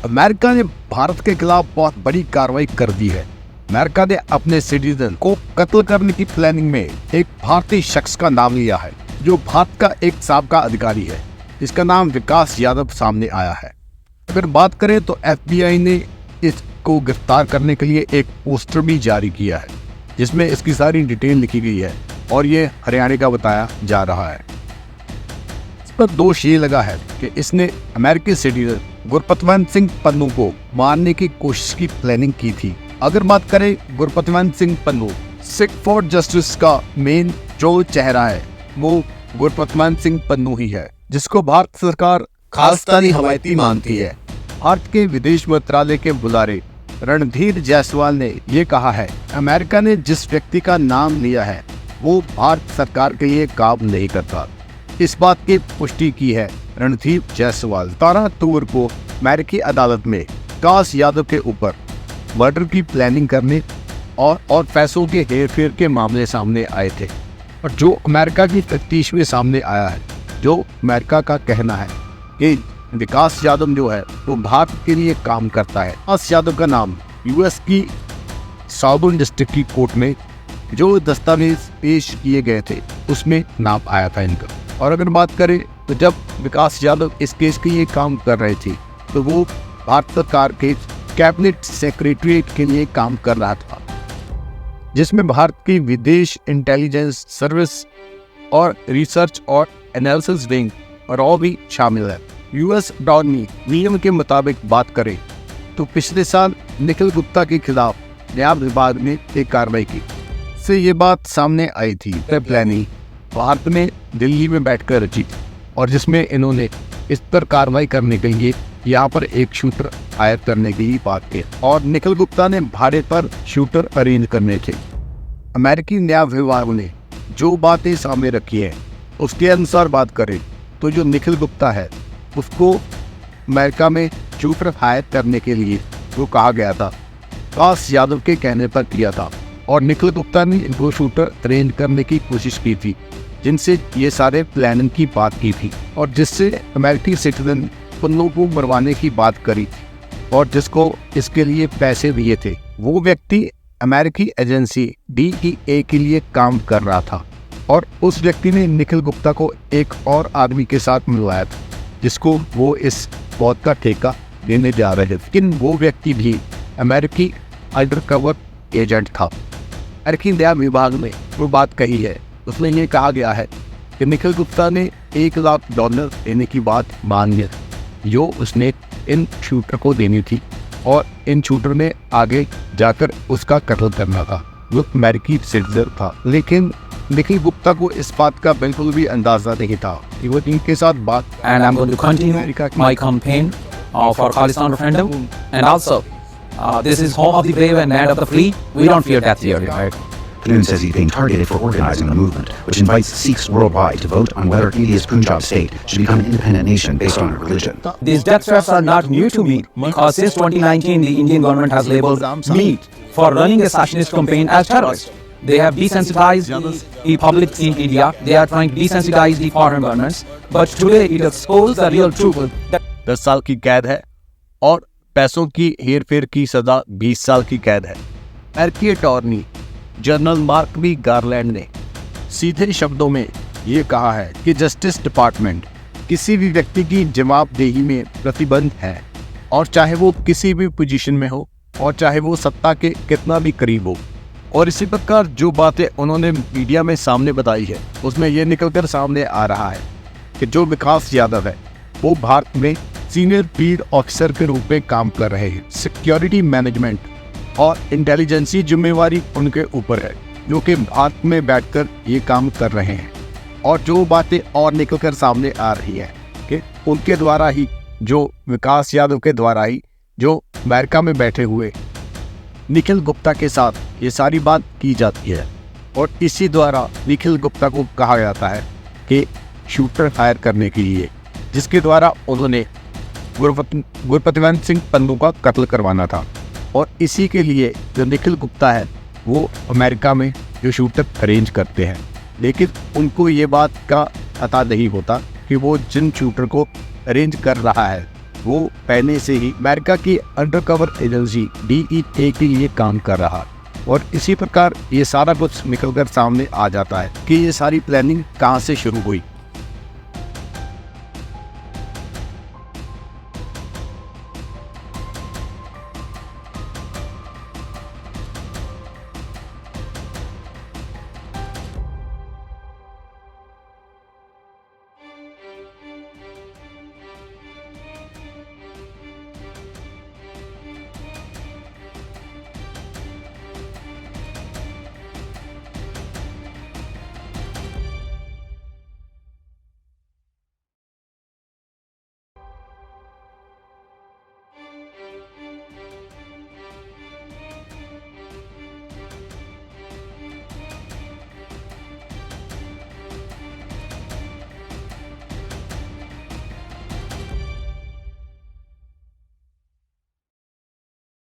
America ने भारत के खिलाफ बहुत बड़ी कार्रवाई कर दी है। अमेरिका ने अपने सिटीजन को कत्ल करने की प्लानिंग में एक भारतीय शख्स का नाम लिया है, जो भारत का एक साबका अधिकारी है। इसका नाम विकास यादव सामने आया है। अगर बात करें तो FBI ने इसको गिरफ्तार करने के लिए एक पोस्टर भी जारी किया है, जिसमें इसकी सारी डिटेल लिखी गई है और ये हरियाणा का बताया जा रहा है। इस पर दोष ये लगा है कि इसने अमेरिकी सिटीजन गुरपतवंत सिंह पन्नू को मारने की कोशिश की प्लानिंग की थी। अगर बात करें गुरपतवंत सिंह पन्नू, सिख फॉर जस्टिस का मेन जो चेहरा है वो गुरपतवंत सिंह पन्नू ही है, जिसको भारत सरकार खालिस्तानी हवायती मानती है। भारत के विदेश मंत्रालय के बुलारे रणधीर जायसवाल ने ये कहा है, अमेरिका ने जिस व्यक्ति का नाम लिया है वो भारत सरकार के लिए काम नहीं करता। इस बात की पुष्टि की है रणधीर जायसवाल 17 अक्टूबर को अमेरिकी अदालत में विकास यादव के ऊपर मर्डर की प्लानिंग करने और पैसों के हेरफेर के मामले सामने आए थे, और जो अमेरिका की तफ्तीश में सामने आया है, जो अमेरिका का कहना है कि विकास यादव जो है वो भारत के लिए काम करता है। विकास यादव का नाम US की साउदर्न डिस्ट्रिक्ट की कोर्ट में जो दस्तावेज पेश किए गए थे उसमें नाम आया था इनका। और अगर बात करें तो जब विकास यादव इस केस के लिए काम कर रहे थे तो वो भारत सरकार के कैबिनेट सेक्रेटरीट के लिए काम कर रहा था, जिसमें भारत की विदेश इंटेलिजेंस सर्विस और रिसर्च और एनालिसिस विंग और भी शामिल है। US अटॉर्नी नियम के मुताबिक बात करें तो पिछले साल निखिल गुप्ता के खिलाफ न्याय विभाग ने एक कार्रवाई की। से ये बात सामने आई थी प्लानिंग भारत में दिल्ली में बैठकर रची, और जिसमें इन्होंने इस पर कार्रवाई करने के लिए यहाँ पर एक शूटर हायर करने की बात की, और निखिल गुप्ता ने भाड़े पर शूटर अरेंज करने थे। अमेरिकी न्याय विभाग ने जो बातें सामने रखी है उसके अनुसार बात करें तो जो निखिल गुप्ता है उसको अमेरिका में शूटर हायर करने के लिए वो कहा गया था, विकास यादव के कहने पर किया था, और निखिल गुप्ता ने इनको शूटर अरेंज करने की कोशिश की थी, जिनसे ये सारे प्लानिंग की बात की थी, और जिससे अमेरिकी सिटीजन पन्नू को मरवाने की बात करी थी, और जिसको इसके लिए पैसे दिए थे। वो व्यक्ति अमेरिकी एजेंसी DEA के लिए काम कर रहा था, और उस व्यक्ति ने निखिल गुप्ता को एक और आदमी के साथ मिलवाया था, जिसको वो इस पौध का ठेका देने जा रहे थे। लेकिन वो व्यक्ति भी अमेरिकी अंडरकवर एजेंट था। अमेरिकी न्याय विभाग ने वो बात कही है, उसमें ये कहा गया है कि निखिल गुप्ता ने $1 लाख देने की बात मान ली, जो उसने इन शूटर को देनी थी, और इन शूटर ने आगे जाकर उसका कत्ल करना था। वो अमेरिकी सिटीजन था, लेकिन निखिल गुप्ता को इस बात का बिल्कुल भी अंदाजा नहीं था कि वो इनके साथ बात। And I'm going to continue my campaign for Khalistan referendum, and also this is home of the brave and land of the free. We don't fear death here, right? Panoon says he's being targeted for organizing the movement, which invites Sikhs worldwide to vote on whether India's Punjab state should become an independent nation based on religion. These death threats are not new to me, because since 2019, the Indian government has labeled me for running a Sachinist campaign as terrorist. They have desensitized the public in India. They are trying to desensitize the foreign governments. But today it exposes the real truth. 10 साल की कैद है और पैसों की हेरफेर की सजा 20 साल की कैद है। अमेरिकी attorney general Mark B Garland ने सीधे शब्दों में ये कहा है कि जस्टिस डिपार्टमेंट किसी भी व्यक्ति की जवाबदेही में प्रतिबंध है, और चाहे वो किसी भी पोजीशन में हो और चाहे वो सत्ता के कितना भी करीब हो। और इसी प्रकार जो बातें उन्होंने मीडिया में सामने बताई है उसमें यह निकलकर सामने आ रहा है कि जो विकास यादव है वो भारत में सीनियर फील्ड ऑफिसर के रूप में काम कर रहे हैं। सिक्योरिटी मैनेजमेंट और इंटेलिजेंसी जिम्मेवारी उनके ऊपर है, जो कि भारत में बैठकर ये काम कर रहे हैं। और जो बातें और निकलकर सामने आ रही है कि उनके द्वारा ही, जो विकास यादव के द्वारा ही, जो अमेरिका में बैठे हुए निखिल गुप्ता के साथ ये सारी बात की जाती है, और इसी द्वारा निखिल गुप्ता को कहा जाता है कि शूटर हायर करने के लिए, जिसके द्वारा उन्होंने गुरपतवंत सिंह पन्नू का कत्ल करवाना था। और इसी के लिए जो निखिल गुप्ता है वो अमेरिका में जो शूटर अरेंज करते हैं, लेकिन उनको ये बात का पता नहीं होता कि वो जिन शूटर को अरेंज कर रहा है वो पहले से ही अमेरिका की अंडरकवर एजेंसी DEA के लिए काम कर रहा। और इसी प्रकार ये सारा कुछ निकलकर सामने आ जाता है कि ये सारी प्लानिंग कहाँ से शुरू हुई।